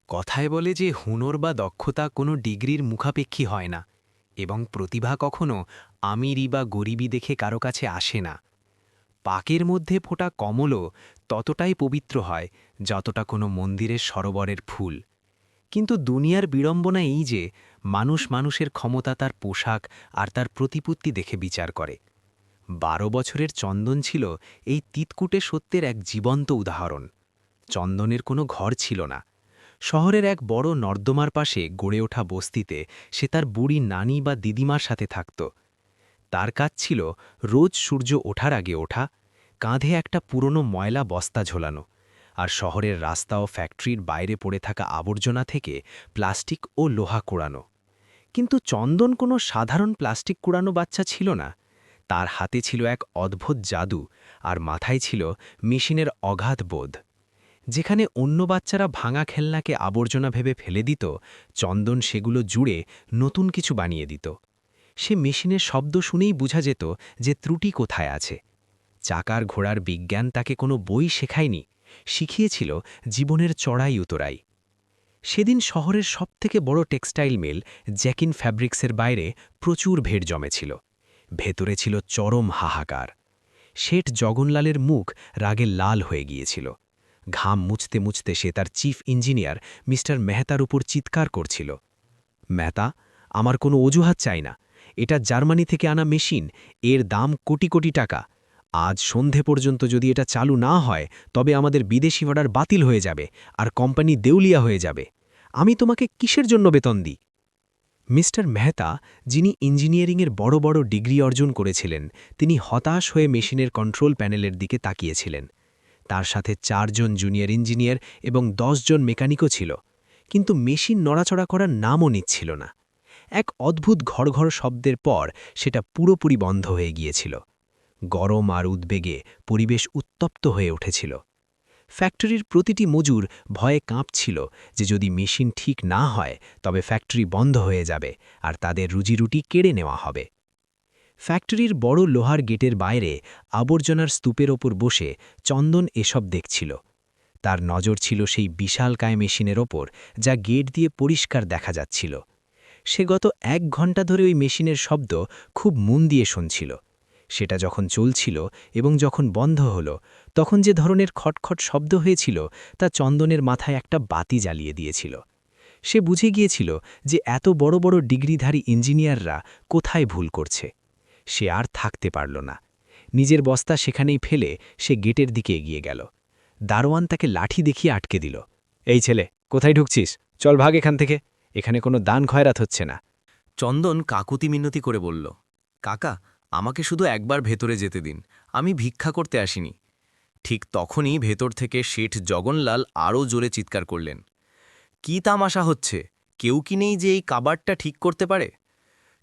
কথায় বলে যে হুনর বা দক্ষতা কোনো ডিগ্রির মুখাপেক্ষী হয় না এবং প্রতিভা কখনো আমিরি বা গরিবি দেখে কারো কাছে আসে না। পাকের মধ্যে ফোটা কমলও ততটাই পবিত্র হয় যতটা কোনো মন্দিরের সরোবরের ফুল। কিন্তু দুনিয়ার বিড়ম্বনা এই যে মানুষ মানুষের ক্ষমতা তার পোশাক আর তার প্রতিপত্তি দেখে বিচার করে। ১২ বছরের চন্দন ছিল এই তিতকুটে সত্যের এক জীবন্ত উদাহরণ। চন্দনের কোনো ঘর ছিল না। শহরের এক বড় নর্দমার পাশে গড়ে ওঠা বস্তিতে সে তার বুড়ি নানি বা দিদিমার সাথে থাকত। তার কাজ ছিল রোজ সূর্য ওঠার আগে ওঠা, কাঁধে একটা পুরনো ময়লা বস্তা ঝোলানো, আর শহরের রাস্তা ও ফ্যাক্টরির বাইরে পড়ে থাকা আবর্জনা থেকে প্লাস্টিক ও লোহা কুড়ানো। কিন্তু চন্দন কোনো সাধারণ প্লাস্টিক কুড়ানো বাচ্চা ছিল না। তার হাতে ছিল এক অদ্ভুত জাদু, আর মাথায় ছিল মেশিনের অগাধ বোধ। যেখানে অন্য বাচ্চারা ভাঙা খেলনাকে আবর্জনা ভেবে ফেলে দিত, চন্দন সেগুলো জুড়ে নতুন কিছু বানিয়ে দিত। সে মেশিনের শব্দ শুনেই বোঝা যেত যে ত্রুটি কোথায় আছে। চাকার ঘোড়ার বিজ্ঞান তাকে কোনো বই শেখায়নি, শিখিয়েছিল জীবনের চড়াই উতরাই। সেদিন শহরের সবথেকে বড় টেক্সটাইল মিল জ্যাকিন ফ্যাব্রিক্সের বাইরে প্রচুর ভিড় জমেছিল। ভেতরে ছিল চরম হাহাকার। শেঠ জগনলালের মুখ রাগে লাল হয়ে গিয়েছিল। ঘাম মুছতে মুছতে সে তার চিফ ইঞ্জিনিয়ার মিস্টার মেহতার উপর চিৎকার করছিল। মেহতা, আমার কোনো অজুহাত চাই না। এটা জার্মানি থেকে আনা মেশিন, এর দাম কোটি কোটি টাকা। আজ সন্ধে পর্যন্ত যদি এটা চালু না হয় তবে আমাদের বিদেশি অর্ডার বাতিল হয়ে যাবে আর কোম্পানি দেউলিয়া হয়ে যাবে। আমি তোমাকে কিসের জন্য বেতন দিই? মিস্টার মেহতা, যিনি ইঞ্জিনিয়ারিংয়ের বড় বড় ডিগ্রি অর্জন করেছিলেন, তিনি হতাশ হয়ে মেশিনের কন্ট্রোল প্যানেলের দিকে তাকিয়েছিলেন। তার সাথে ৪ জন জুনিয়র ইঞ্জিনিয়ার এবং ১০ জন মেকানিকও ছিল, কিন্তু মেশিন নড়াচড়া করার নামও নিচ্ছিল না। এক অদ্ভুত ঘড়ঘড় শব্দের পর সেটা পুরোপুরি বন্ধ হয়ে গিয়েছিল। গরম আর উদ্বেগে পরিবেশ উত্তপ্ত হয়ে উঠেছিল। ফ্যাক্টরির প্রতিটি মজুর ভয়ে কাঁপছিল যে যদি মেশিন ঠিক না হয় তবে ফ্যাক্টরি বন্ধ হয়ে যাবে আর তাদের রুজিরুটি কেড়ে নেওয়া হবে। ফ্যাক্টরির বড় লোহার গেটের বাইরে আবর্জনার স্তূপের ওপর বসে চন্দন এসব দেখছিল। তার নজর ছিল সেই বিশালকায় মেশিনের ওপর, যা গেট দিয়ে পরিষ্কার দেখা যাচ্ছিল। সে গত ১ ঘন্টা ধরে ওই মেশিনের শব্দ খুব মন দিয়ে শুনছিল। সেটা যখন চলছিল এবং যখন বন্ধ হলো, তখন যে ধরনের খটখট শব্দ হয়েছিল তা চন্দনের মাথায় একটা বাতি জ্বালিয়ে দিয়েছিল। সে বুঝে গিয়েছিল যে এত বড় বড় ডিগ্রিধারী ইঞ্জিনিয়াররা কোথায় ভুল করছে। সে আর থাকতে পারল না। নিজের বস্তা সেখানেই ফেলে সে গেটের দিকে এগিয়ে গেল। দারোয়ান তাকে লাঠি দেখিয়ে আটকে দিল। এই ছেলে, কোথায় ঢুকছিস? চল ভাগ এখান থেকে, এখানে কোনো দান খয়রাত হচ্ছে না। চন্দন কাকুতি মিনতি করে বলল, কাকা, আমাকে শুধু একবার ভেতরে যেতে দিন, আমি ভিক্ষা করতে আসিনি। ঠিক তখনই ভেতর থেকে শেঠ জগনলাল আরও জোরে চিৎকার করলেন, কি তামাশা হচ্ছে? কেউ কি নেই যে এই কাবারটা ঠিক করতে পারে?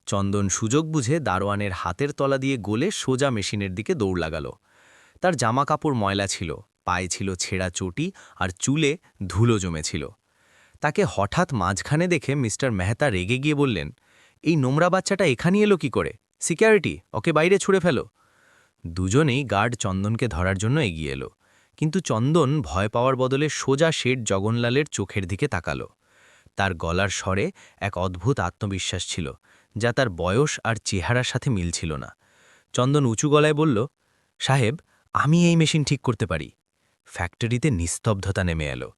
চন্দন সুযোগ বুঝে দারোয়ানের হাতের তলা দিয়ে গলে সোজা মেশিনের দিকে দৌড় লাগাল। তার জামা কাপড় ময়লা ছিল, পায়ে ছিল ছেঁড়া চটি আর চুলে ধুলো জমেছিল। তাকে হঠাৎ মাঝখানে দেখে মিস্টার মেহতা রেগে গিয়ে বললেন, এই নোংরা বাচ্চাটা এখানে এলো কি করে? সিকিউরিটি, ওকে বাইরে ছুঁড়ে ফেলো। দুজনেই গার্ড চন্দনকে ধরার জন্য এগিয়ে এলো, কিন্তু চন্দন ভয় পাওয়ার বদলে সোজা শেঠ জগনলালের চোখের দিকে তাকালো। তার গলার স্বরে এক অদ্ভুত আত্মবিশ্বাস ছিল, যা তার বয়স আর চেহারার সাথে মিলছিল না। চন্দন উঁচু গলায় বলল, সাহেব, আমি এই মেশিন ঠিক করতে পারি। ফ্যাক্টরিতে নিস্তব্ধতা নেমে এলো।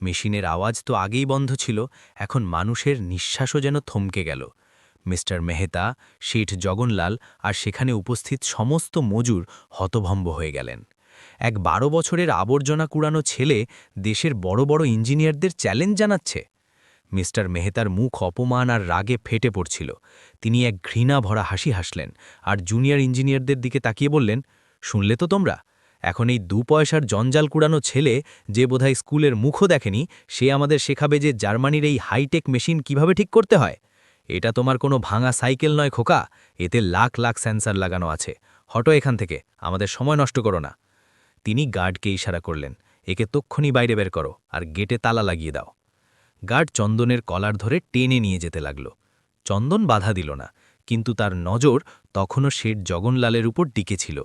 মেশিনের আওয়াজ তো আগেই বন্ধ ছিল, এখন মানুষের নিঃশ্বাসও যেন থমকে গেল। মিস্টার মেহতা, শেঠ জগনলাল আর সেখানে উপস্থিত সমস্ত মজুর হতভম্ব হয়ে গেলেন। এক ১২ বছরের আবর্জনা কুড়ানো ছেলে দেশের বড় বড় ইঞ্জিনিয়ারদের চ্যালেঞ্জ জানাচ্ছে। মিস্টার মেহতার মুখ অপমান আর রাগে ফেটে পড়ছিল। তিনি এক ঘৃণা ভরা হাসি হাসলেন আর জুনিয়র ইঞ্জিনিয়ারদের দিকে তাকিয়ে বললেন, শুনলে তো তোমরা? এখন এই ২ পয়সার জঞ্জাল কুড়ানো ছেলে, যে বোধহয় স্কুলের মুখও দেখেনি, সে আমাদের শেখাবে যে জার্মানির এই হাইটেক মেশিন কিভাবে ঠিক করতে হয়। এটা তোমার কোনো ভাঙা সাইকেল নয় খোকা, এতে লাখ লাখ সেন্সার লাগানো আছে। হটো এখান থেকে, আমাদের সময় নষ্ট করো না। তিনি গার্ডকে ইশারা করলেন, একে তক্ষুনি বাইরে বের করো আর গেটে তালা লাগিয়ে দাও। গার্ড চন্দনের কলার ধরে টেনে নিয়ে যেতে লাগল। চন্দন বাধা দিল না, কিন্তু তার নজর তখনও শেঠ জগনলালের উপর টিকেছিল।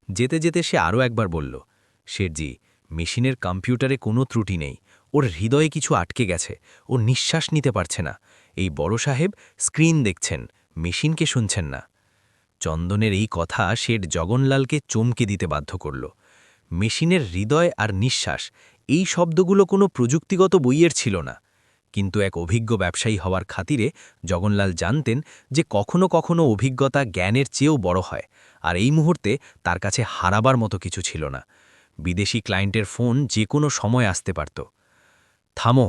যেতে যেতে সে আরও একবার বলল, শেঠজি, মেশিনের কম্পিউটারে কোনো ত্রুটি নেই, ও ওর হৃদয়ে কিছু আটকে গেছে, ও নিঃশ্বাস নিতে পারছে না। এই বড় সাহেব স্ক্রিন দেখছেন, মেশিনকে শুনছেন না। চন্দনের এই কথা শেঠ জগনলালকে চমকে দিতে বাধ্য করল। মেশিনের হৃদয় আর নিঃশ্বাস, এই শব্দগুলো কোনো প্রযুক্তিগত বইয়ের ছিল না, কিন্তু এক অভিজ্ঞ ব্যবসায়ী হওয়ার খাতিরে জগনলাল জানতেন যে কখনো কখনো অভিজ্ঞতা জ্ঞানের চেয়েও বড় হয়, আর এই মুহূর্তে তার কাছে হারাবার মতো কিছু ছিল না। বিদেশি ক্লায়েন্টের ফোন যে কোনো সময় আসতে পারত। থামো!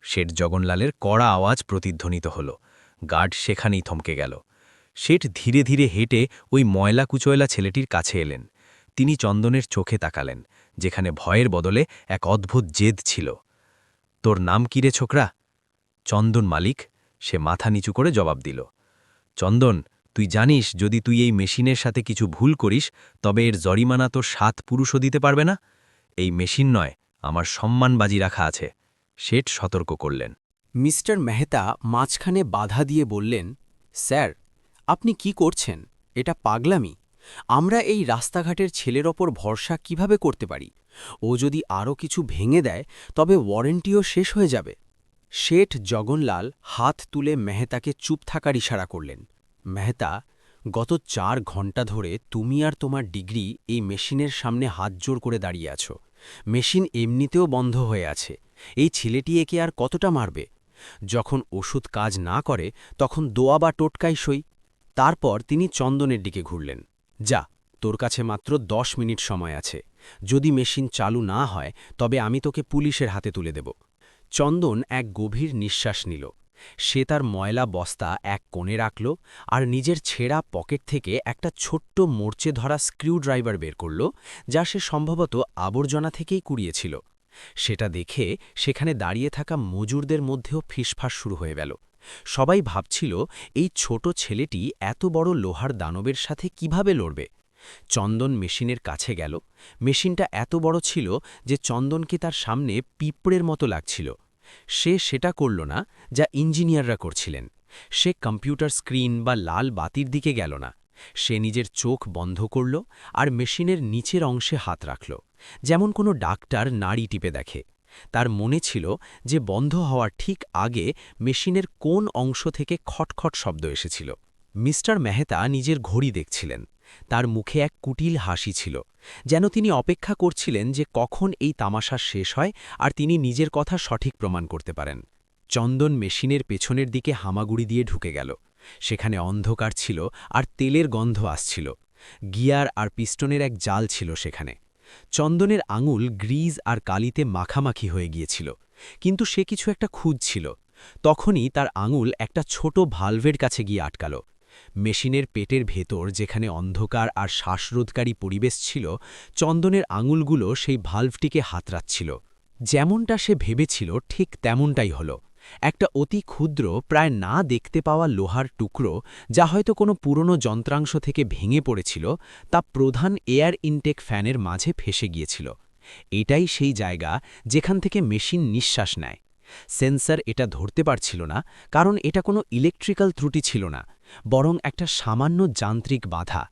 শেঠ জগনলালের কড়া আওয়াজ প্রতিধ্বনিত হল। গার্ড সেখানেই থমকে গেল। শেঠ ধীরে ধীরে হেঁটে ওই ময়লা কুচয়লা ছেলেটির কাছে এলেন। তিনি চন্দনের চোখে তাকালেন, যেখানে ভয়ের বদলে এক অদ্ভুত জেদ ছিল। তোর নাম কি রে ছোকরা? চন্দন মালিক, সে মাথা নিচু করে জবাব দিল। চন্দন, তুই জানিস যদি তুই এই মেশিনের সাথে কিছু ভুল করিস তবে এর জরিমানা তো 7 পুরুষও দিতে পারবে না। এই মেশিন নয়, আমার সম্মান বাজি রাখা আছে, শেঠ সতর্ক করলেন। মিস্টার মেহতা মাঝখানে বাধা দিয়ে বললেন, স্যার, আপনি কি করছেন? এটা পাগলামি। আমরা এই রাস্তাঘাটের ছেলের ওপর ভরসা কিভাবে করতে পারি? ও যদি আরও কিছু ভেঙে দেয় তবে ওয়ারেন্টিও শেষ হয়ে যাবে। শেঠ জগনলাল হাত তুলে মেহতাকে চুপ থাকার ইশারা করলেন। মেহতা, গত 4 ঘন্টা ধরে তুমি আর তোমার ডিগ্রি এই মেশিনের সামনে হাত জোড় করে দাঁড়িয়ে আছো। মেশিন এমনিতেও বন্ধ হয়ে আছে। এই ছেলেটি একে আর কতটা মারবে? যখন ওষুধ কাজ না করে তখন দোয়া বা টোটকাই সই। তারপর তিনি চন্দনের দিকে ঘুরলেন। যা, তোর কাছে মাত্র 10 মিনিট সময় আছে। যদি মেশিন চালু না হয় তবে আমি তোকে পুলিশের হাতে তুলে দেব। চন্দন এক গভীর নিঃশ্বাস নিল। সে তার ময়লা বস্তা এক কোণে রাখল আর নিজের ছেঁড়া পকেট থেকে একটা ছোট্ট মোর্চে ধরা স্ক্রুড্রাইভার বের করল, যা সে সম্ভবত আবর্জনা থেকেই কুড়িয়েছিল। সেটা দেখে সেখানে দাঁড়িয়ে থাকা মজুরদের মধ্যেও ফিসফাস শুরু হয়ে গেল। সবাই ভাবছিল এই ছোট ছেলেটি এত বড় লোহার দানবের সাথে কিভাবে লড়বে। চন্দন মেশিনের কাছে গেল। মেশিনটা এত বড় ছিল যে চন্দনকে তার সামনে পিঁপড়ের মতো লাগছিল। সে সেটা করল না যা ইঞ্জিনিয়াররা করছিলেন। সে কম্পিউটার স্ক্রিন বা লাল বাতির দিকে গেল না। সে নিজের চোখ বন্ধ করল আর মেশিনের নিচের অংশে হাত রাখল, যেমন কোনো ডাক্তার নাড়ি টিপে দেখে। তার মনে ছিল যে বন্ধ হওয়ার ঠিক আগে মেশিনের কোন অংশ থেকে খটখট শব্দ এসেছিল। মিস্টার মেহতা নিজের ঘড়ি দেখছিলেন। তার মুখে এক কুটিল হাসি ছিল, যেন তিনি অপেক্ষা করছিলেন যে কখন এই তামাশা শেষ হয় আর তিনি নিজের কথা সঠিক প্রমাণ করতে পারেন। চন্দন মেশিনের পেছনের দিকে হামাগুড়ি দিয়ে ঢুকে গেল। সেখানে অন্ধকার ছিল আর তেলের গন্ধ আসছিল। গিয়ার আর পিস্টনের এক জাল ছিল সেখানে। চন্দনের আঙুল গ্রিজ আর কালিতে মাখামাখি হয়ে গিয়েছিল, কিন্তু সে কিছু একটা খুঁজছিল। তখনই তার আঙুল একটা ছোট ভালভের কাছে গিয়ে আটকাল। মেশিনের পেটের ভেতর যেখানে অন্ধকার আর শ্বাসরোধকারী পরিবেশ ছিল, চন্দনের আঙুলগুলো সেই ভালভটিকে হাতড়াচ্ছিল। যেমনটা সে ভেবেছিল ঠিক তেমনটাই হল। একটা অতি ক্ষুদ্র, প্রায় না দেখতে পাওয়া লোহার টুকরো, যা হয়তো কোনো পুরনো যন্ত্রাংশ থেকে ভেঙে পড়েছিল, তা প্রধান এয়ার ইনটেক ফ্যানের মাঝে ফেসে গিয়েছিল। এটাই সেই জায়গা যেখান থেকে মেশিন নিঃশ্বাস নেয়। সেন্সর এটা ধরতে পারছিল না, কারণ এটা কোনো ইলেকট্রিক্যাল ত্রুটি ছিল না, বরং একটা সামান্য যান্ত্রিক বাধা।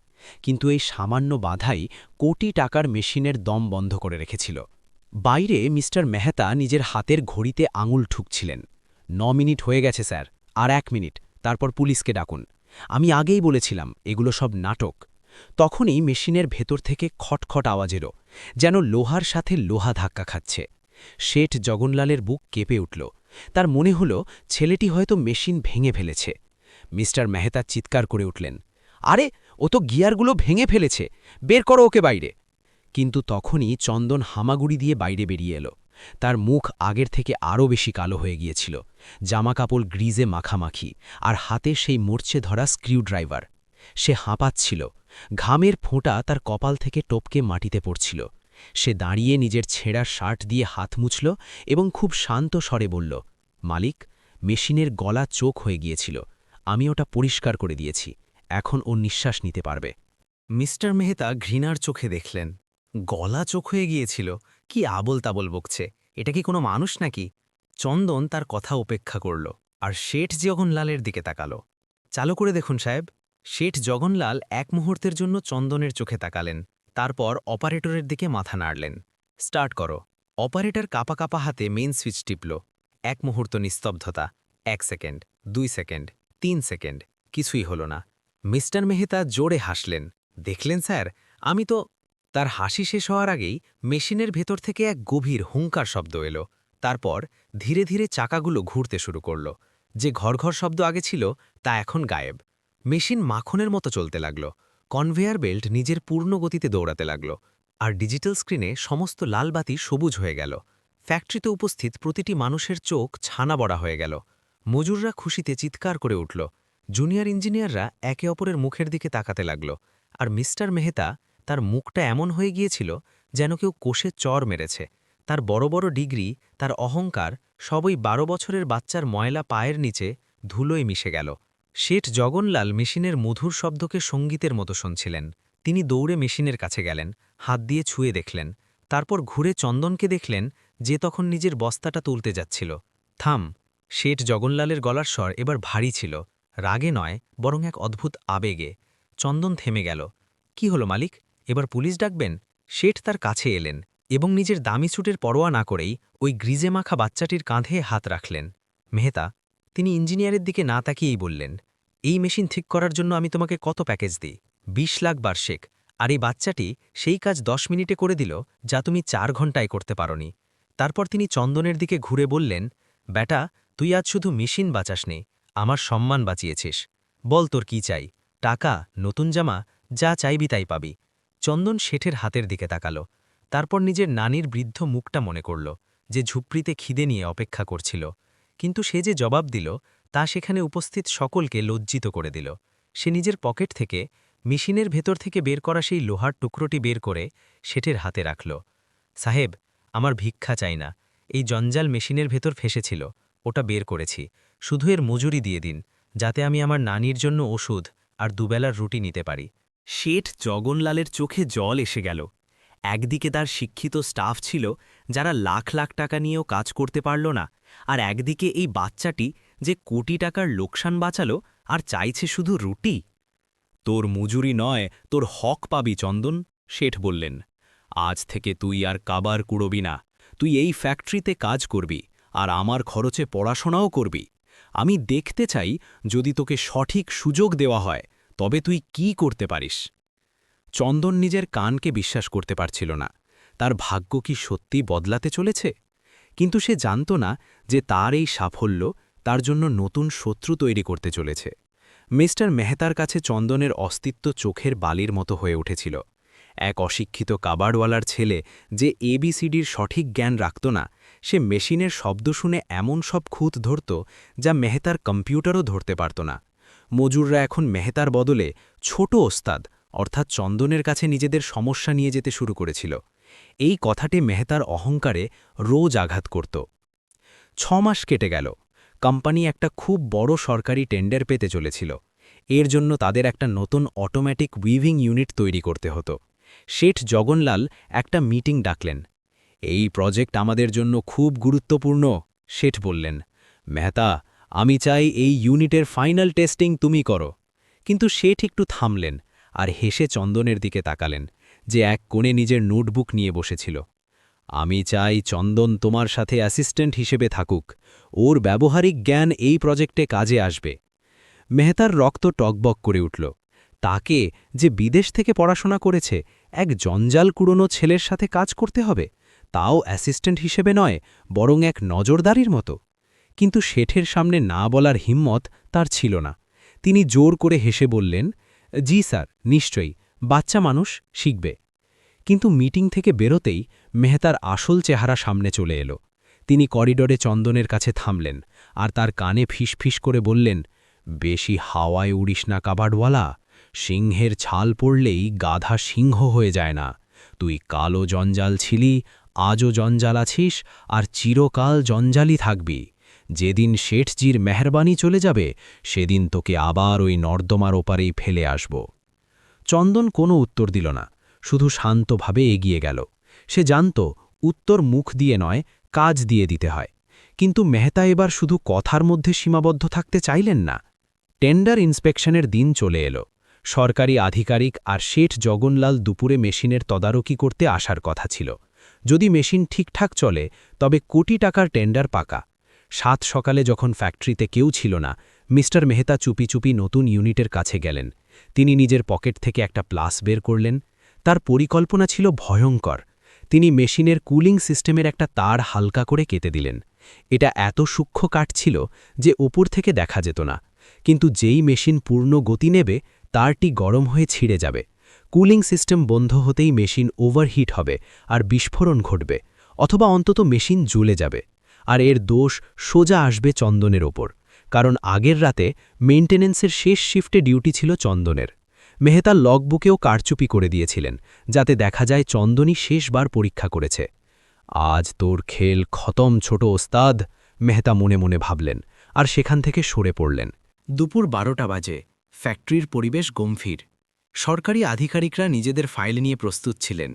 কিন্তু এই সামান্য বাধাই কোটি টাকার মেশিনের দম বন্ধ করে রেখেছিল। বাইরে মিস্টার মেহতা নিজের হাতের ঘড়িতে আঙুল ঠুকছিলেন। 9 মিনিট হয়ে গেছে স্যার, আর 1 মিনিট, তারপর পুলিশকে ডাকুন। আমি আগেই বলেছিলাম এগুলো সব নাটক। তখনই মেশিনের ভেতর থেকে খটখট আওয়াজ এলো, যেন লোহার সাথে লোহা ধাক্কা খাচ্ছে। শেঠ জগনলালের বুক কেঁপে উঠল। তার মনে হল ছেলেটি হয়তো মেশিন ভেঙে ফেলেছে। মিস্টার মেহতা চিৎকার করে উঠলেন, আরে, ও তো গিয়ারগুলো ভেঙে ফেলেছে, বের করো ওকে বাইরে। কিন্তু তখনই চন্দন হামাগুড়ি দিয়ে বাইরে বেরিয়ে এলো। তার মুখ আগের থেকে আরও বেশি কালো হয়ে গিয়েছিল, জামাকাপড় গ্রিজে মাখামাখি, আর হাতে সেই মরচে ধরা স্ক্রুড্রাইভার। সে হাঁপাচ্ছিল, ঘামের ফোঁটা তার কপাল থেকে টপকে মাটিতে পড়ছিল। সে দাঁড়িয়ে নিজের ছেঁড়া শার্ট দিয়ে হাত মুছল এবং খুব শান্ত স্বরে বলল, মালিক, মেশিনের গলা চোখ হয়ে গিয়েছিল, আমি ওটা পরিষ্কার করে দিয়েছি, এখন ও নিঃশ্বাস নিতে পারবে। মিস্টার মেহতা ঘৃণার চোখে দেখলেন। গলা চোখ হয়ে গিয়েছিল? কি আবল তাবল বকছে, এটা কি কোনো মানুষ নাকি? চন্দন তার কথা উপেক্ষা করল আর শেঠ জগনলালের দিকে তাকাল। চালু করে দেখুন সাহেব। শেঠ জগনলাল এক মুহূর্তের জন্য চন্দনের চোখে তাকালেন, তারপর অপারেটরের দিকে মাথা নাড়লেন। স্টার্ট করো। অপারেটর কাপা কাপা হাতে মেইন সুইচ টিপল। এক মুহূর্ত নিস্তব্ধতা। 1 সেকেন্ড, 2 সেকেন্ড, 3 সেকেন্ড, কিছুই হলো না। মিস্টার মেহতা জোরে হাসলেন। দেখলেন স্যার, আমি তো... তার হাসি শেষ হওয়ার আগেই মেশিনের ভেতর থেকে এক গভীর হুঙ্কার শব্দ এলো। তারপর ধীরে ধীরে চাকাগুলো ঘুরতে শুরু করল। যে ঘর শব্দ আগে ছিল তা এখন গায়েব। মেশিন মাখনের মতো চলতে লাগল। কনভেয়ার বেল্ট নিজের পূর্ণ গতিতে দৌড়াতে লাগল। আর ডিজিটাল স্ক্রিনে সমস্ত লাল বাতি সবুজ হয়ে গেল। ফ্যাক্টরিতে উপস্থিত প্রতিটি মানুষের চোখ ছানা বড়া হয়ে গেল। মজুররা খুশিতে চিৎকার করে উঠল। জুনিয়র ইঞ্জিনিয়াররা একে অপরের মুখের দিকে তাকাতে লাগল। আর মিস্টার মেহতা, তার মুখটা এমন হয়ে গিয়েছিল যেন কেউ কোষে চর মেরেছে। তার বড় বড় ডিগ্রি, তার অহংকার, সবই 12 বছরের বাচ্চার ময়লা পায়ের নিচে ধুলোয় মিশে গেল। শেঠ জগনলাল মেশিনের মধুর শব্দকে সঙ্গীতের মতো শুনছিলেন। তিনি দৌড়ে মেশিনের কাছে গেলেন, হাত দিয়ে ছুঁয়ে দেখলেন। তারপর ঘুরে চন্দনকে দেখলেন, যে তখন নিজের বস্তাটা তুলতে যাচ্ছিল। থাম! শেঠ জগনলালের গলার স্বর এবার ভারী ছিল, রাগে নয়, বরং এক অদ্ভুত আবেগে। চন্দন থেমে গেল। কি হলো মালিক, এবার পুলিশ ডাকবেন? শেঠ তার কাছে এলেন এবং নিজের দামি স্যুটের পরোয়া না করেই ওই গ্রিজে মাখা বাচ্চাটির কাঁধে হাত রাখলেন। মেহতা, তিনি ইঞ্জিনিয়ারের দিকে না তাকিয়েই বললেন, এই মেশিন ঠিক করার জন্য আমি তোমাকে কত প্যাকেজ দিই? 20 লাখ বার্ষিক। আর এই বাচ্চাটি সেই কাজ 10 মিনিটে করে দিল যা তুমি 4 ঘন্টায় করতে পারোনি। তারপর তিনি চন্দনের দিকে ঘুরে বললেন, বেটা, তুই আজ শুধু মেশিন বাঁচাসনি, আমার সম্মান বাঁচিয়েছিস। বল তোর কি চাই? টাকা, নতুন জামা, যা চাইবি তাই পাবি। চন্দন শেঠের হাতের দিকে তাকাল। তারপর নিজের নানির বৃদ্ধ মুখটা মনে করল, যে ঝুপড়িতে খিদে নিয়ে অপেক্ষা করছিল। কিন্তু সে যে জবাব দিল তা সেখানে উপস্থিত সকলকে লজ্জিত করে দিল। সে নিজের পকেট থেকে মেশিনের ভেতর থেকে বের করা সেই লোহার টুকরোটি বের করে শেঠের হাতে রাখল। সাহেব, আমার ভিক্ষা চাই না। এই জঞ্জাল মেশিনের ভেতর ফেসেছিল, ওটা বের করেছি। শুধু এর মজুরি দিয়ে দিন, যাতে আমি আমার নানির জন্য ওষুধ আর দুবেলার রুটি নিতে পারি। শেঠ জগনলালের চোখে জল এসে গেল। একদিকে তার শিক্ষিত স্টাফ ছিল, যারা লাখ লাখ টাকা নিয়েও কাজ করতে পারল না, আর একদিকে এই বাচ্চাটি, যে কোটি টাকার লোকসান বাঁচালো আর চাইছে শুধু রুটি। তোর মজুরি নয়, তোর হক পাবি চন্দন, শেঠ বললেন। আজ থেকে তুই আর কাবার কুড়বি না। তুই এই ফ্যাক্টরিতে কাজ করবি, আর আমার খরচে পড়াশোনাও করবি। আমি দেখতে চাই, যদি তোকে সঠিক সুযোগ দেওয়া হয়, তবে তুই কি করতে পারিস। চন্দন নিজের কানকে বিশ্বাস করতে পারছিল না। তার ভাগ্য কি সত্যি বদলাতে চলেছে? কিন্তু সে জানত না যে তার এই সাফল্য তার জন্য নতুন শত্রু তৈরি করতে চলেছে। মিস্টার মেহতার কাছে চন্দনের অস্তিত্ব চোখের বালির মতো হয়ে উঠেছিল। এক অশিক্ষিত কাবাড়ওয়ালার ছেলে, যে এবিসিডির সঠিক জ্ঞান রাখত না, সে মেশিনের শব্দ শুনে এমন সব খুঁত ধরত যা মেহতার কম্পিউটারও ধরতে পারত না। মজুররা এখন মেহতার বদলে ছোট ওস্তাদ অর্থাৎ চন্দনের কাছে নিজেদের সমস্যা নিয়ে যেতে শুরু করেছিল। এই কথাটি মেহতার অহংকারে রোজ আঘাত করত। 6 মাস কেটে গেল। কোম্পানি একটা খুব বড় সরকারি টেন্ডার পেতে চলেছিল। এর জন্য তাদের একটা নতুন অটোমেটিক উইভিং ইউনিট তৈরি করতে হতো। শেঠ জগনলাল একটা মিটিং ডাকলেন। এই প্রজেক্ট আমাদের জন্য খুব গুরুত্বপূর্ণ, শেঠ বললেন। মেহতা, আমি চাই এই ইউনিটের ফাইনাল টেস্টিং তুমি করো। কিন্তু শেঠ একটু থামলেন আর হেসে চন্দনের দিকে তাকালেন, যে এক কোণে নিজের নোটবুক নিয়ে বসেছিল। আমি চাই চন্দন তোমার সাথে অ্যাসিস্ট্যান্ট হিসেবে থাকুক। ওর ব্যবহারিক জ্ঞান এই প্রজেক্টে কাজে আসবে। মেহতার রক্ত টকবক করে উঠল। তাকে, যে বিদেশ থেকে পড়াশোনা করেছে, এক জঞ্জাল কুড়োনো ছেলের সাথে কাজ করতে হবে, তাও অ্যাসিস্ট্যান্ট হিসেবে নয়, বরং এক নজরদারির মতো। কিন্তু শেঠের সামনে না বলার হিম্মত তার ছিল না। তিনি জোর করে হেসে বললেন, জি স্যার, নিশ্চয়ই, বাচ্চা মানুষ, শিখবে। কিন্তু মিটিং থেকে বেরোতেই মেহতার আসল চেহারা সামনে চলে এলো। তিনি করিডোরে চন্দনের কাছে থামলেন আর তার কানে ফিসফিস করে বললেন, বেশি হাওয়ায় উড়িস না কাবাডওয়ালা। সিংহের ছাল পড়লেই গাধা সিংহ হয়ে যায় না। তুই কালো জঞ্জাল ছিলি, আজও জঞ্জাল আছিস, আর চিরকাল জঞ্জালই থাকবি। যেদিন শেঠজির মেহরবানি চলে যাবে, সেদিন তোকে আবার ওই নর্দমার ওপারেই ফেলে আসব। চন্দন কোনো উত্তর দিল না, শুধু শান্তভাবে এগিয়ে গেল। সে জানত উত্তর মুখ দিয়ে নয়, কাজ দিয়ে দিতে হয়। কিন্তু মেহতা এবার শুধু কথার মধ্যে সীমাবদ্ধ থাকতে চাইলেন না। টেন্ডার ইন্সপেকশনের দিন চলে এলো। সরকারি আধিকারিক আর শেঠ জগনলাল দুপুরে মেশিনের তদারকি করতে আসার কথা ছিল। যদি মেশিন ঠিকঠাক চলে তবে কোটি টাকার টেন্ডার পাকা। 7 সকালে যখন ফ্যাক্টরিতে কেউ ছিল না, মিস্টার মেহতা চুপি চুপি নতুন ইউনিটের কাছে গেলেন। তিনি নিজের পকেট থেকে একটা প্লাস বের করলেন। তার পরিকল্পনা ছিল ভয়ঙ্কর। তিনি মেশিনের কুলিং সিস্টেমের একটা তার হালকা করে কেটে দিলেন। এটা এত সূক্ষ্ম কাঠ ছিল যে ওপর থেকে দেখা যেত না, কিন্তু যেই মেশিন পূর্ণ গতি নেবে তারটি গরম হয়ে ছিঁড়ে যাবে। কুলিং সিস্টেম বন্ধ হতেই মেশিন ওভারহিট হবে আর বিস্ফোরণ ঘটবে, অথবা অন্তত মেশিন জ্বলে যাবে। আর এর দোষ সোজা আসবে চন্দনের ওপর, কারণ আগের রাতে মেইনটেনেন্সের শেষ শিফটে ডিউটি ছিল চন্দনের। মেহতা লগবুকেও কারচুপি করে দিয়েছিলেন, যাতে দেখা যায় চন্দনই শেষবার পরীক্ষা করেছে। আজ তোর খেল খতম ছোট ওস্তাদ, মেহতা মনে মনে ভাবলেন, আর সেখান থেকে সরে পড়লেন। দুপুর 12টা বাজে। ফ্যাক্টরির পরিবেশ গম্ভীর। সরকারি আধিকারিকরা নিজেদের ফাইল নিয়ে প্রস্তুত ছিলেন।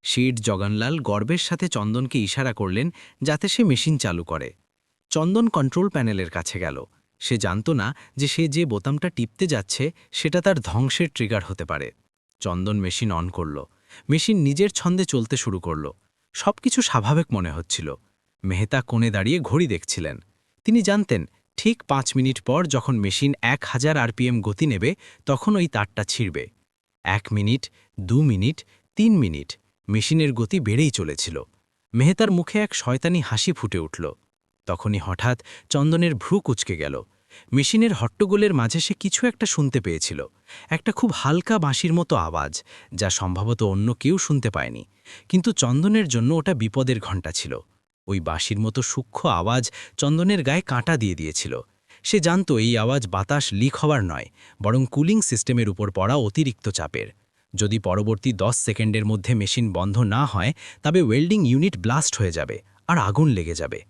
শেঠ জগনলাল গর্বের সাথে চন্দনকে ইশারা করলেন যাতে সে মেশিন চালু করে। চন্দন কন্ট্রোল প্যানেলের কাছে গেল। সে জানত না যে সে যে বোতামটা টিপতে যাচ্ছে সেটা তার ধ্বংসের ট্রিগার হতে পারে। চন্দন মেশিন অন করল। মেশিন নিজের ছন্দে চলতে শুরু করল। সবকিছু স্বাভাবিক মনে হচ্ছিল। মেহতা কোণে দাঁড়িয়ে ঘড়ি দেখছিলেন। তিনি জানতেন ঠিক 5 মিনিট পর যখন মেশিন 1000 আরপিএম গতি নেবে তখন ওই তারটা ছিঁড়বে। 1 মিনিট, 2 মিনিট, 3 মিনিট, মেশিনের গতি বেড়েই চলেছিল। মেহতার মুখে এক শয়তানি হাসি ফুটে উঠল। তখনই হঠাৎ চন্দনের ভ্রু কুঁচকে গেল। মেশিনের হট্টগোলের মাঝে সে কিছু একটা শুনতে পেয়েছিল, একটা খুব হালকা বাঁশির মতো আওয়াজ, যা সম্ভবত অন্য কেউ শুনতে পায়নি। কিন্তু চন্দনের জন্য ওটা বিপদের ঘণ্টা ছিল। ওই বাঁশির মতো সূক্ষ্ম আওয়াজ চন্দনের গায়ে কাঁটা দিয়ে দিয়েছিল। সে জানত এই আওয়াজ বাতাস লিক হওয়ার নয়, বরং কুলিং সিস্টেমের উপর পড়া অতিরিক্ত চাপের। যদি পরবর্তী 10 সেকেন্ডের মধ্যে মেশিন বন্ধ না হয় তবে ওয়েল্ডিং ইউনিট ব্লাস্ট হয়ে যাবে আর আগুন লেগে যাবে।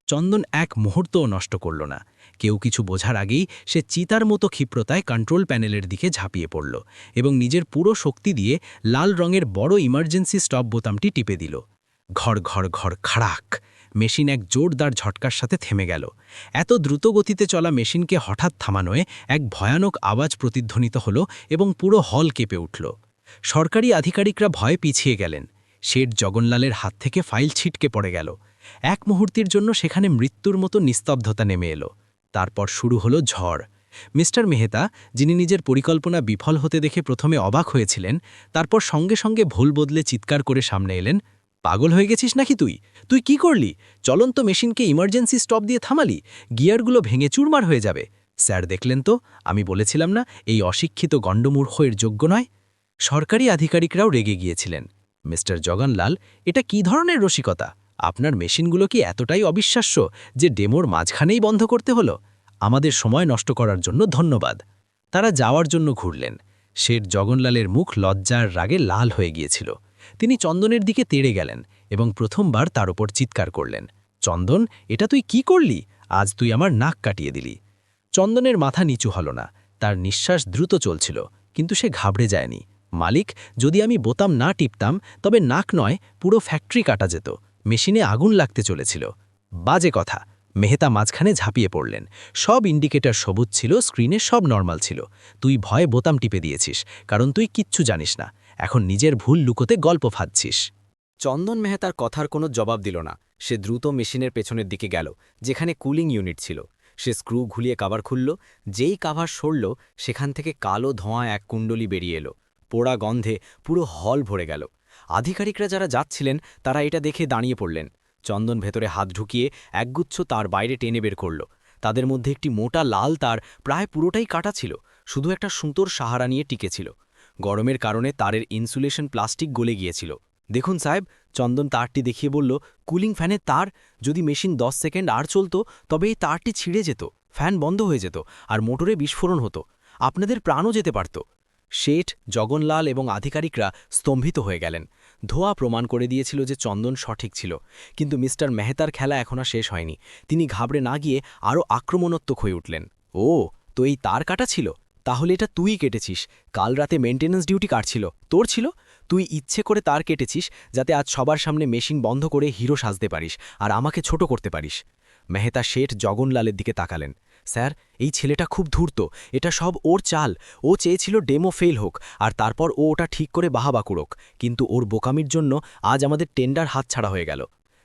চন্দন এক মুহূর্তও নষ্ট করল না। কেউ কিছু বোঝার আগেই সে চিতার মতো ক্ষিপ্রতায় কন্ট্রোল প্যানেলের দিকে ঝাঁপিয়ে পড়ল এবং নিজের পুরো শক্তি দিয়ে লাল রঙের বড় ইমার্জেন্সি স্টপ বোতামটি টিপে দিল। ঘর ঘর ঘর খাড়াক, মেশিন এক জোরদার ঝটকার সাথে থেমে গেল। এত দ্রুত গতিতে চলা মেশিনকে হঠাৎ থামানোয় এক ভয়ানক আওয়াজ প্রতিধ্বনিত হল এবং পুরো হল কেঁপে উঠল। সরকারি আধিকারিকরা ভয়ে পিছিয়ে গেলেন। শেঠ জগনলালের হাত থেকে ফাইল ছিটকে পড়ে গেল। এক মুহূর্তের জন্য সেখানে মৃত্যুর মতো নিস্তব্ধতা নেমে এলো। তারপর শুরু হলো ঝড়। মিস্টার মেহতা, যিনি নিজের পরিকল্পনা বিফল হতে দেখে প্রথমে অবাক হয়েছিলেন, তারপর সঙ্গে সঙ্গে ভুল বদলে চিৎকার করে সামনে এলেন। পাগল হয়ে গেছিস নাকি তুই? তুই কি করলি? চলন্ত মেশিনকে ইমার্জেন্সি স্টপ দিয়ে থামালি? গিয়ারগুলো ভেঙে চুরমার হয়ে যাবে। স্যার দেখলেন তো, আমি বলেছিলাম না এই অশিক্ষিত গণ্ডমূর্খ এর যোগ্য নয়। সরকারি আধিকারিকরাও রেগে গিয়েছিলেন। মিস্টার জগনলাল, এটা কি ধরনের রসিকতা? আপনার মেশিনগুলো কি এতটাই অবিশ্বাস্য যে ডেমোর মাঝখানেই বন্ধ করতে হলো? আমাদের সময় নষ্ট করার জন্য ধন্যবাদ। তারা যাওয়ার জন্য ঘুরলেন। শেঠ জগনলালের মুখ লজ্জার রাগে লাল হয়ে গিয়েছিল। তিনি চন্দনের দিকে তেড়ে গেলেন এবং প্রথমবার তার উপর চিৎকার করলেন, চন্দন, এটা তুই কি করলি? আজ তুই আমার নাক কাটিয়ে দিলি। চন্দনের মাথা নিচু হল না। তার নিঃশ্বাস দ্রুত চলছিল, কিন্তু সে ঘাবড়ে যায়নি। মালিক, যদি আমি বোতাম না টিপতাম তবে নাক নয় পুরো ফ্যাক্টরি কাটা যেত। মেশিনে আগুন লাগতে চলেছিল। বাজে কথা। মেহতা মাঝখানে ঝাঁপিয়ে পড়লেন। সব ইন্ডিকেটর সবুজ ছিল, স্ক্রিনে সব নর্মাল ছিল। তুই ভয়ে বোতাম টিপে দিয়েছিস, কারণ তুই কিচ্ছু জানিস না। এখন নিজের ভুল লুকোতে গল্প ফাঁদছিস। চন্দন মেহতার কথার কোনো জবাব দিল না। সে দ্রুত মেশিনের পেছনের দিকে গেল, যেখানে কুলিং ইউনিট ছিল। সে স্ক্রু ঘুলিয়ে কাভার খুলল। যেই কাভার সরল, সেখান থেকে কালো ধোঁয়া এক কুণ্ডলি বেরিয়ে এলো। পোড়া গন্ধে পুরো হল ভরে গেল। আধিকারিকরা যারা যাচ্ছিলেন তারা এটা দেখে দাঁড়িয়ে পড়লেন। চন্দন ভেতরে হাত ঢুকিয়ে একগুচ্ছ তার বাইরে টেনে বের করল। তাদের মধ্যে একটি মোটা লাল তার প্রায় পুরোটাই কাটা ছিল, শুধু একটা সুতোর সাহারা নিয়ে টিকেছিল। গরমের কারণে তারের ইনসুলেশন প্লাস্টিক গলে গিয়েছিল। দেখুন সাহেব, চন্দন তারটি দেখিয়ে বলল, কুলিং ফ্যানের তার। যদি মেশিন 10 সেকেন্ড আর চলত তবে এই তারটি ছিঁড়ে যেত, ফ্যান বন্ধ হয়ে যেত আর মোটরে বিস্ফোরণ হতো। আপনাদের প্রাণও যেতে পারত। শেঠ, জগনলাল এবং আধিকারিকরা স্তম্ভিত হয়ে গেলেন। ধোঁয়া প্রমাণ করে দিয়েছিল যে চন্দন সঠিক ছিল, কিন্তু মিস্টার মেহতার খেলা এখনো শেষ হয়নি। তিনি ঘাবড়ে না গিয়ে আরও আক্রমণাত্মক হয়ে উঠলেন। ও, তো এই তার কাটা ছিল? তাহলে এটা তুই কেটেছিস। কাল রাতে মেইনটেন্যান্স ডিউটি কাটছিল, তোর ছিল। তুই ইচ্ছে করে তার কেটেছিস যাতে আজ সবার সামনে মেশিন বন্ধ করে হিরো সাজতে পারিস আর আমাকে ছোট করতে পারিস। মেহতা শেঠ জগনলালের দিকে তাকালেন। স্যার, এই ছেলেটা খুব ধূর্ত, এটা সব ওর চাল। ও চেয়েছিল ডেমো ফেল হোক, আর তারপর ও ওটা ঠিক করে বাহাবা কুড়োক, কিন্তু ওর বোকামির জন্য আজ আমাদের টেন্ডার হাতছাড়া হয়ে গেল।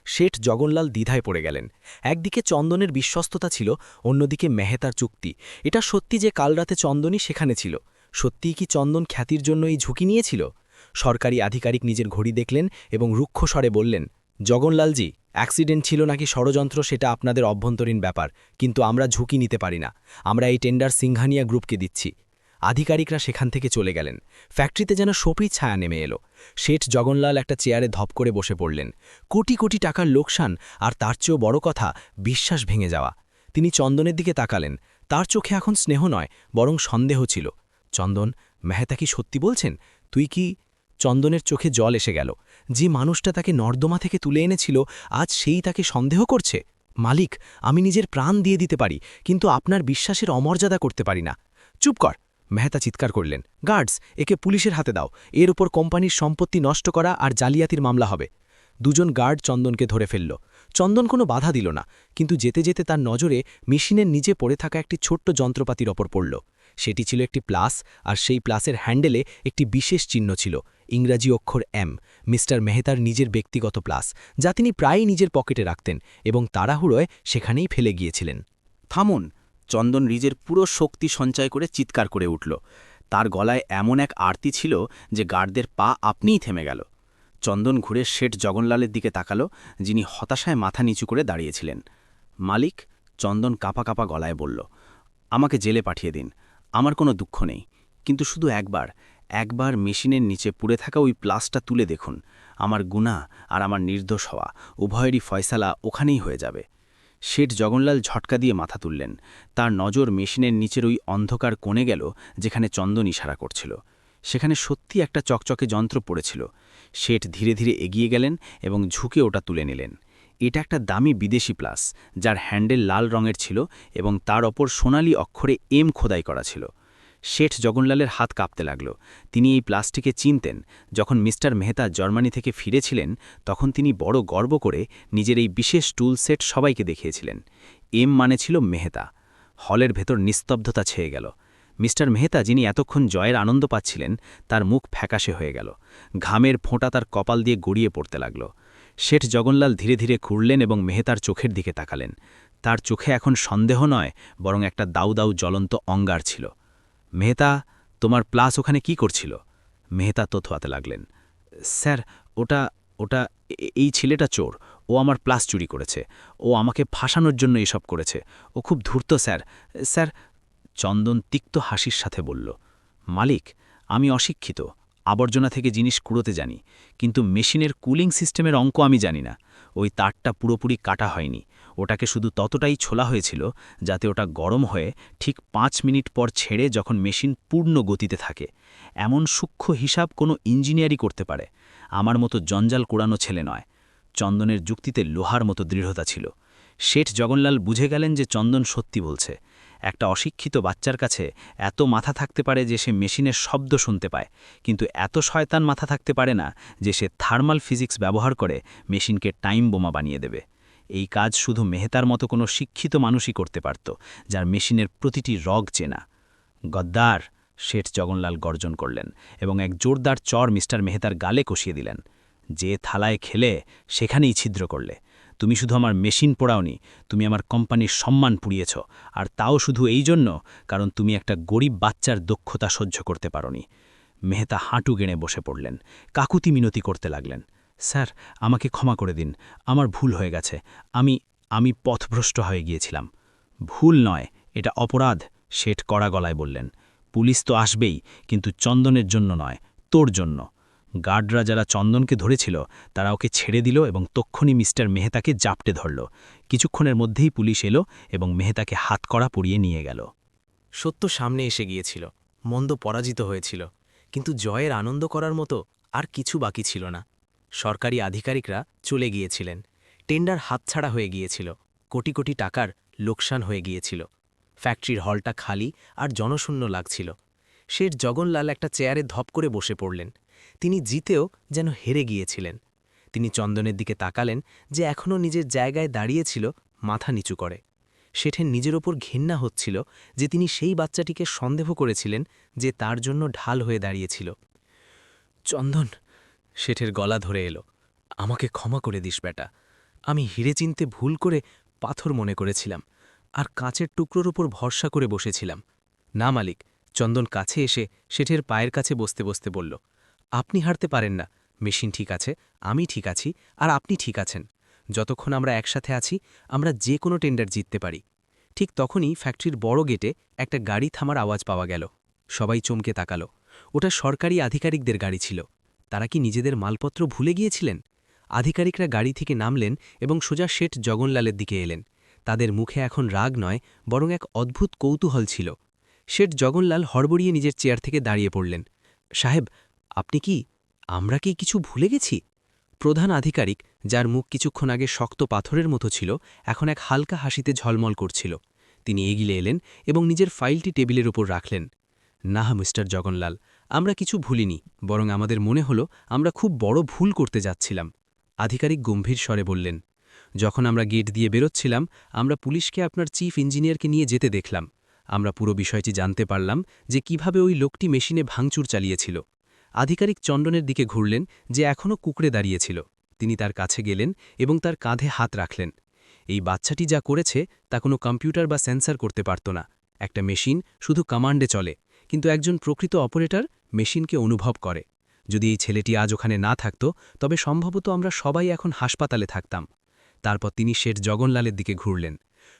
শেঠ জগনলাল দ্বিধায় পড়ে গেলেন। একদিকে চন্দনের বিশ্বস্ততা ছিল, অন্যদিকে মেহতার চুক্তি। এটা সত্যি যে কাল রাতে চন্দনই সেখানে ছিল? সত্যিই কি চন্দন খ্যাতির জন্য এই ঝুঁকি নিয়েছিল? সরকারি আধিকারিক নিজের ঘড়ি দেখলেন এবং রুক্ষ স্বরে বললেন, জগনলালজি, অ্যাক্সিডেন্ট ছিল নাকি ষড়যন্ত্র সেটা আপনাদের অভ্যন্তরীণ ব্যাপার, কিন্তু আমরা ঝুঁকি নিতে পারি না। আমরা এই টেন্ডার সিংহানিয়া গ্রুপকে দিচ্ছি। আধিকারিকরা সেখান থেকে চলে গেলেন। ফ্যাক্টরিতে যেন সপির ছায়া নেমে এলো। শেঠ জগনলাল একটা চেয়ারে ধপ করে বসে পড়লেন। কোটি কোটি টাকার লোকসান, আর তার চেয়েও বড় কথা, বিশ্বাস ভেঙে যাওয়া। তিনি চন্দনের দিকে তাকালেন। তার চোখে এখন স্নেহ নয়, বরং সন্দেহ ছিল। চন্দন, মেহতা কি সত্যি বলছেন? তুই কি? চন্দনের চোখে জল এসে গেল। যে মানুষটা তাকে নর্দমা থেকে তুলে এনেছিল, আজ সেই তাকে সন্দেহ করছে। মালিক, আমি নিজের প্রাণ দিয়ে দিতে পারি, কিন্তু আপনার বিশ্বাসের অমর্যাদা করতে পারি না। চুপ কর, মেহতা চিৎকার করলেন। গার্ডস, একে পুলিশের হাতে দাও। এর উপর কোম্পানির সম্পত্তি নষ্ট করা আর জালিয়াতির মামলা হবে। দুজন গার্ড চন্দনকে ধরে ফেলল। চন্দন কোনো বাধা দিল না, কিন্তু যেতে যেতে তার নজরে মেশিনের নিচে পড়ে থাকা একটি ছোট্ট যন্ত্রপাতির ওপর পড়ল। সেটি ছিল একটি প্লাস, আর সেই প্লাসের হ্যান্ডেলে একটি বিশেষ চিহ্ন ছিল, ইংরাজি অক্ষর এম। মিস্টার মেহতার নিজের ব্যক্তিগত প্লাস, যা তিনি প্রায়ই নিজের পকেটে রাখতেন এবং তাড়াহুড়োয় সেখানেই ফেলে গিয়েছিলেন। থামুন! চন্দন নিজের পুরো শক্তি সঞ্চয় করে চিৎকার করে উঠল। তার গলায় এমন এক আরতি ছিল যে গার্ডদের পা আপনিই থেমে গেল। চন্দন ঘুরে শেঠ জগনলালের দিকে তাকালো, যিনি হতাশায় মাথা নিচু করে দাঁড়িয়েছিলেন। মালিক, চন্দন কাঁপা কাঁপা গলায় বলল, আমাকে জেলে পাঠিয়ে দিন। আমার কোনো দুঃখ নেই, কিন্তু শুধু একবার মেশিনের নিচে পুড়ে থাকা ওই প্লাসটা তুলে দেখুন। আমার গুনাহ আর আমার নির্দোষ হওয়া উভয়েরই ফয়সালা ওখানেই হয়ে যাবে। শেঠ জগনলাল ঝটকা দিয়ে মাথা তুললেন। তার নজর মেশিনের নিচের ওই অন্ধকার কোণে গেল, যেখানে চন্দন ইশারা করছিল। সেখানে সত্যি একটা চকচকে যন্ত্র পড়েছিল। শেঠ ধীরে ধীরে এগিয়ে গেলেন এবং ঝুঁকে ওটা তুলে নিলেন। এটা একটা দামি বিদেশি প্লাস, যার হ্যান্ডেল লাল রঙের ছিল এবং তার ওপর সোনালি অক্ষরে এম খোদাই করা ছিল। শেঠ জগনলালের হাত কাঁপতে লাগল। তিনি এই প্লাসটিকে চিনতেন। যখন মিস্টার মেহতা জার্মানি থেকে ফিরেছিলেন, তখন তিনি বড় গর্ব করে নিজের এই বিশেষ টুল সেট সবাইকে দেখিয়েছিলেন। এম মানে ছিল মেহতা। হলের ভেতর নিস্তব্ধতা ছেয়ে গেল। মিস্টার মেহতা, যিনি এতক্ষণ জয়ের আনন্দ পাচ্ছিলেন, তার মুখ ফ্যাকাশে হয়ে গেল। ঘামের ফোঁটা তার কপাল দিয়ে গড়িয়ে পড়তে লাগল। শেঠ জগনলাল ধীরে ধীরে ঘুরলেন এবং মেহতার চোখের দিকে তাকালেন। তার চোখে এখন সন্দেহ নয়, বরং একটা দাউ দাউ জ্বলন্ত অঙ্গার ছিল। মেহতা, তোমার প্লাস ওখানে কি করছিল? মেহতা তোথোয়াতে লাগলেন। স্যার, ওটা ওটা এই ছেলেটা চোর। ও আমার প্লাস চুরি করেছে। ও আমাকে ফাঁসানোর জন্য এসব করেছে। ও খুব ধূর্ত স্যার। স্যার, চন্দন তিক্ত হাসির সাথে বলল, মালিক, আমি অশিক্ষিত, আবর্জনা থেকে জিনিস কুড়োতে জানি, কিন্তু মেশিনের কুলিং সিস্টেমের অঙ্ক আমি জানি না। ওই তারটা পুরোপুরি কাটা হয়নি। ওটাকে শুধু ততটাই ছোলা হয়েছিল যাতে ওটা গরম হয়ে ঠিক 5 মিনিট পর ছেড়ে যখন মেশিন পূর্ণ গতিতে থাকে। এমন সূক্ষ্ম হিসাব কোনো ইঞ্জিনিয়ারই করতে পারে। আমার মতো জঞ্জাল কুড়ানো ছেলে নয়। চন্দনের যুক্তিতে লোহার মতো দৃঢ়তা ছিল। শেঠ জগনলাল বুঝে গেলেন যে চন্দন সত্যি বলছে। একটা অশিক্ষিত বাচ্চার কাছে এত মাথা থাকতে পারে যে সে মেশিনের শব্দ শুনতে পায়, কিন্তু এত শয়তান মাথা থাকতে পারে না যে সে থার্মাল ফিজিক্স ব্যবহার করে মেশিনকে টাইম বোমা বানিয়ে দেবে। এই কাজ শুধু মেহতার মতো কোনো শিক্ষিত মানুষই করতে পারত, যার মেশিনের প্রতিটি রগ চেনা। গদ্দার! শেঠ জগনলাল গর্জন করলেন এবং এক জোরদার চর মিস্টার মেহতার গালে কষিয়ে দিলেন। যে থালায় খেলে সেখানেই ছিদ্র করলে। তুমি শুধু আমার মেশিন পোড়াওনি, তুমি আমার কোম্পানির সম্মান পুড়িয়েছ, আর তাও শুধু এই জন্য কারণ তুমি একটা গরিব বাচ্চার দক্ষতা সহ্য করতে পারোনি। মেহতা হাঁটু গেড়ে বসে পড়লেন, কাকুতি মিনতি করতে লাগলেন। স্যার, আমাকে ক্ষমা করে দিন, আমার ভুল হয়ে গেছে। আমি পথভ্রষ্ট হয়ে গিয়েছিলাম। ভুল নয়, এটা অপরাধ, শেঠ কড়া গলায় বললেন। পুলিশ তো আসবেই, কিন্তু চন্দনের জন্য নয়, তোর জন্য। গার্ডরা যারা চন্দনকে ধরেছিল তারা ওকে ছেড়ে দিল এবং তক্ষুনি মিস্টার মেহতাকে জাপটে ধরল। কিছুক্ষণের মধ্যেই পুলিশ এলো এবং মেহতাকে হাতকড়া পরিয়ে নিয়ে গেল। সত্য সামনে এসে গিয়েছিল, মন্দ পরাজিত হয়েছিল, কিন্তু জয়ের আনন্দ করার মতো আর কিছু বাকি ছিল না। সরকারি আধিকারিকরা চলে গিয়েছিলেন, টেন্ডার হাতছাড়া হয়ে গিয়েছিল, কোটি কোটি টাকার লোকসান হয়ে গিয়েছিল। ফ্যাক্টরির হলটা খালি আর জনশূন্য লাগছিল। শেঠ জগনলাল একটা চেয়ারে ধপ করে বসে পড়লেন। তিনি জিতেও যেন হেরে গিয়েছিলেন। তিনি চন্দনের দিকে তাকালেন, যে এখনও নিজের জায়গায় দাঁড়িয়েছিল, মাথা নিচু করে। শেঠের নিজের ওপর ঘেন্না হচ্ছিল যে তিনি সেই বাচ্চাটিকে সন্দেহ করেছিলেন যে তার জন্য ঢাল হয়ে দাঁড়িয়েছিল। চন্দন, শেঠের গলা ধরে এলো, আমাকে ক্ষমা করে দিস বেটা। আমি হিরে চিনতে ভুল করে পাথর মনে করেছিলাম আর কাঁচের টুকরোর উপর ভরসা করে বসেছিলাম। না মালিক, চন্দন কাছে এসে শেঠের পায়ের কাছে বসতে বসতে বলল, আপনি হারতে পারেন না। মেশিন ঠিক আছে, আমি ঠিক আছি, আর আপনি ঠিক আছেন। যতক্ষণ আমরা একসাথে আছি আমরা যে কোনো টেন্ডার জিততে পারি। ঠিক তখনই ফ্যাক্টরির বড় গেটে একটা গাড়ি থামার আওয়াজ পাওয়া গেল। সবাই চমকে তাকালো। ওটা সরকারি আধিকারিকদের গাড়ি ছিল। তারা কি নিজেদের মালপত্র ভুলে গিয়েছিলেন? আধিকারিকরা গাড়ি থেকে নামলেন এবং সোজা শেঠ জগনলালের দিকে এলেন। তাদের মুখে এখন রাগ নয়, বরং এক অদ্ভুত কৌতূহল ছিল। শেঠ জগনলাল হড়বড়িয়ে নিজের চেয়ার থেকে দাঁড়িয়ে পড়লেন। সাহেব, আপনি কি, আমরা কি কিছু ভুলে গেছি? প্রধান আধিকারিক, যার মুখ কিছুক্ষণ আগে শক্ত পাথরের মতো ছিল, এখন এক হালকা হাসিতে ঝলমল করছিল। তিনি এগিয়ে এলেন এবং নিজের ফাইলটি টেবিলের উপর রাখলেন। না মিস্টার জগনলাল, আমরা কিছু ভুলিনি, বরং আমাদের মনে হলো আমরা খুব বড় ভুল করতে যাচ্ছিলাম। আধিকারিক গম্ভীর স্বরে বললেন, যখন আমরা গেট দিয়ে বেরোচ্ছিলাম আমরা পুলিশকে আপনার চিফ ইঞ্জিনিয়ারকে নিয়ে যেতে দেখলাম। আমরা পুরো বিষয়টি জানতে পারলাম যে কিভাবে ওই লোকটি মেশিনে ভাঙচুর চালিয়েছিল। আধিকারিক চন্দনের দিকে ঘুরলেন, যে এখনও কুকড়ে দাঁড়িয়েছিল। তিনি তার কাছে গেলেন এবং তার কাঁধে হাত রাখলেন। এই বাচ্চাটি যা করেছে তা কোনো কম্পিউটার বা সেন্সর করতে পারত না। একটা মেশিন শুধু কমান্ডে চলে, কিন্তু একজন প্রকৃত অপারেটর মেশিনকে অনুভব করে। যদি এই ছেলেটি আজ ওখানে না থাকত, তবে সম্ভবত আমরা সবাই এখন হাসপাতালে থাকতাম। তারপর তিনি শেঠ জগনলালের দিকে ঘুরলেন।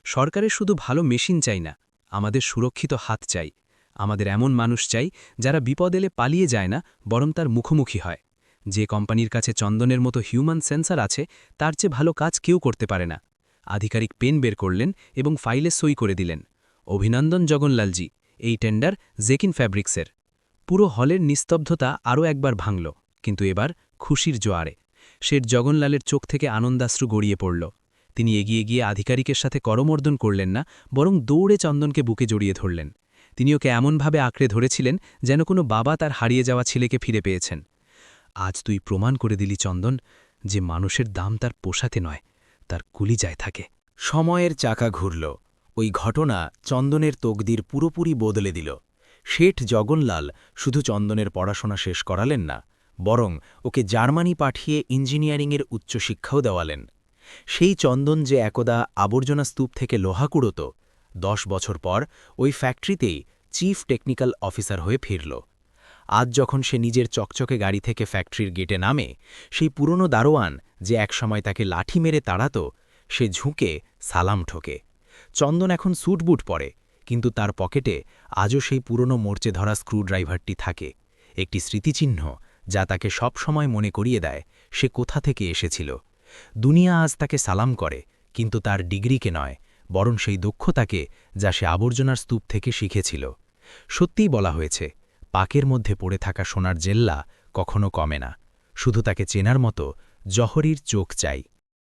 সরকারের শুধু ভালো মেশিন চাই না, আমাদের সুরক্ষিত হাত চাই। আমাদের এমন মানুষ চাই যারা বিপদ এলে পালিয়ে যায় না, বরং তার মুখোমুখি হয়। যে কোম্পানির কাছে চন্দনের মতো হিউম্যান সেন্সার আছে, তার চেয়ে ভালো কাজ কেউ করতে পারে না। আধিকারিক পেন বের করলেন এবং ফাইলে সই করে দিলেন। অভিনন্দন জগনলালজি, এই টেন্ডার জেকিন ফ্যাব্রিক্সের। পুরো হলের নিস্তব্ধতা আরও একবার ভাঙল, কিন্তু এবার খুশির জোয়ারে। শেঠ জগনলালের চোখ থেকে আনন্দাশ্রু গড়িয়ে পড়ল। তিনি এগিয়ে গিয়ে আধিকারিকের সাথে করমর্দন করলেন না, বরং দৌড়ে চন্দনকে বুকে জড়িয়ে ধরলেন। তিনি ওকে এমনভাবে আঁকড়ে ধরেছিলেন যেন কোনো বাবা তার হারিয়ে যাওয়া ছেলেকে ফিরে পেয়েছেন। আজ তুই প্রমাণ করে দিলি চন্দন, যে মানুষের দাম তার পোষাতে নয়, তার কুলিজায় থাকে। সময়ের চাকা ঘুরল। ওই ঘটনা চন্দনের তকদির পুরোপুরি বদলে দিল। শেঠ জগনলাল শুধু চন্দনের পড়াশোনা শেষ করালেন না, বরং ওকে জার্মানি পাঠিয়ে ইঞ্জিনিয়ারিংয়ের উচ্চশিক্ষাও দেওয়ালেন। সেই চন্দন যে একদা আবর্জনা স্তূপ থেকে লোহা কুড়োত, 10 বছর পর ওই ফ্যাক্টরিতেই চিফ টেকনিক্যাল অফিসার হয়ে ফিরল। আজ যখন সে নিজের চকচকে গাড়ি থেকে ফ্যাক্টরির গেটে নামে, সেই পুরনো দারোয়ান যে একসময় তাকে লাঠি মেরে তাড়াত, সে ঝুঁকে সালাম ঠোকে। চন্দন এখন স্যুট বুট পরে, কিন্তু তার পকেটে আজও সেই পুরনো মোর্চে ধরা স্ক্রুড্রাইভারটি থাকে, একটি স্মৃতিচিহ্ন যা তাকে সব সময় মনে করিয়ে দেয় সে কোথা থেকে এসেছিল। দুনিয়া আজ তাকে সালাম করে, কিন্তু তার ডিগ্রিকে নয়, বরং সেই দক্ষতাকে যা সে আবর্জনার স্তূপ থেকে শিখেছিল। সত্যিই বলা হয়েছে, পাকের মধ্যে পড়ে থাকা সোনার জেল্লা কখনো কমে না, শুধু তাকে চেনার মতো জহরির চোখ চাই।